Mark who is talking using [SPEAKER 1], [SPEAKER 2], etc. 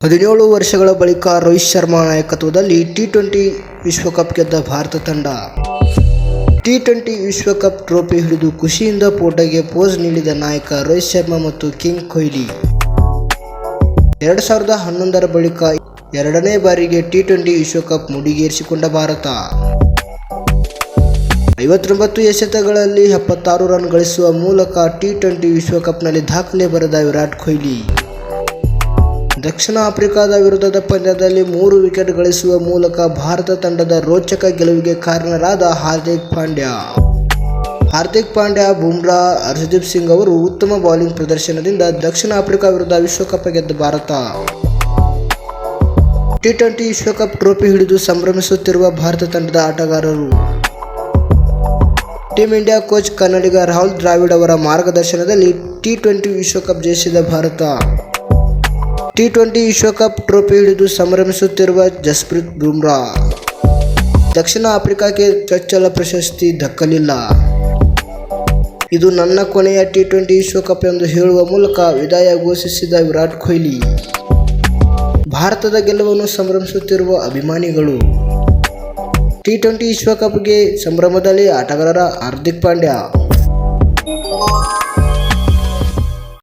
[SPEAKER 1] 17 ವರ್ಷಗಳ ಬಳಿಕ ರೋಹಿತ್ ಶರ್ಮಾ ನಾಯಕತ್ವದಲ್ಲಿ ಟಿ20 ವಿಶ್ವಕಪ್ ಗೆದ್ದ ಭಾರತ ತಂಡ ಟಿ20 ವಿಶ್ವಕಪ್ ಟ್ರೋಫಿ ಹಿಡಿದು ಖುಷಿಯಿಂದ ಫೋಟೋಗೆ ಪೋಸ್ ನೀಡಿದ ನಾಯಕ ರೋಹಿತ್ ಶರ್ಮಾ ಮತ್ತು ಕಿಂಗ್ ಕೊಹ್ಲಿ 2011ರ ಬಳಿಕ ಎರಡನೇ ಬಾರಿಗೆ ಟಿ20 ವಿಶ್ವಕಪ್ ಮುಡಿಗೇರಿಸಿಕೊಂಡ ಭಾರತ 59 ಎಸೆತಗಳಲ್ಲಿ 76 ರನ್ ಗಳಿಸುವ ಮೂಲಕ ಟಿ20 ವಿಶ್ವಕಪ್ನಲ್ಲಿ ದಾಖಲೆ ಬರೆದ ವಿರಾಟ್ ಕೊಹ್ಲಿ ದಕ್ಷಿಣ ಆಫ್ರಿಕಾದ ವಿರುದ್ಧದ ಪಂದ್ಯದಲ್ಲಿ 3 ವಿಕೆಟ್ ಗಳಿಸುವ ಮೂಲಕ ಭಾರತ ತಂಡದ ರೋಚಕ ಗೆಲುವಿಗೆ ಕಾರಣರಾದ ಹಾರ್ದಿಕ್ ಪಾಂಡ್ಯ, ಬುಮ್ರಾ, ಹರ್ಷದೀಪ್ ಸಿಂಗ್ ಅವರು ಉತ್ತಮ ಬೌಲಿಂಗ್ ಪ್ರದರ್ಶನದಿಂದ ದಕ್ಷಿಣ ಆಫ್ರಿಕಾ ವಿರುದ್ಧ ವಿಶ್ವಕಪ್ ಗೆದ್ದ ಭಾರತ ಟಿ20 ವಿಶ್ವಕಪ್ ಟ್ರೋಫಿ ಹಿಡಿದು ಸಂಭ್ರಮಿಸುತ್ತಿರುವ ಭಾರತ ತಂಡದ ಆಟಗಾರರು ಟೀಮ್ ಇಂಡಿಯಾ ಕೋಚ್ ಕನ್ನಡಿಗ ರಾಹುಲ್ ದ್ರಾವಿಡ್ ಅವರ ಮಾರ್ಗದರ್ಶನದಲ್ಲಿ ಟಿ20 ವಿಶ್ವಕಪ್ ಜಯಿಸಿದ ಭಾರತ ಟಿ20 ವಿಶ್ವಕಪ್ ಟ್ರೋಫಿ ಹಿಡಿದು ಸಂಭ್ರಮಿಸುತ್ತಿರುವ ಜಸ್ಪ್ರೀತ್ ಬುಮ್ರಾ ದಕ್ಷಿಣ ಆಫ್ರಿಕಾಕ್ಕೆ ಚೊಚ್ಚಲ ಪ್ರಶಸ್ತಿ ದಕ್ಕಲಿಲ್ಲ. ಇದು ನನ್ನ ಕೊನೆಯ ಟಿ20 ವಿಶ್ವಕಪ್ ಎಂದು ಹೇಳುವ ಮೂಲಕ ವಿದಾಯ ಘೋಷಿಸಿದ ವಿರಾಟ್ ಕೊಹ್ಲಿ ಭಾರತದ ಗೆಲುವನ್ನು ಸಂಭ್ರಮಿಸುತ್ತಿರುವ ಅಭಿಮಾನಿಗಳು ಟಿ20 ವಿಶ್ವಕಪ್ಗೆ ಸಂಭ್ರಮದಲ್ಲಿ ಆಟಗಾರ ಹಾರ್ದಿಕ್ ಪಾಂಡ್ಯ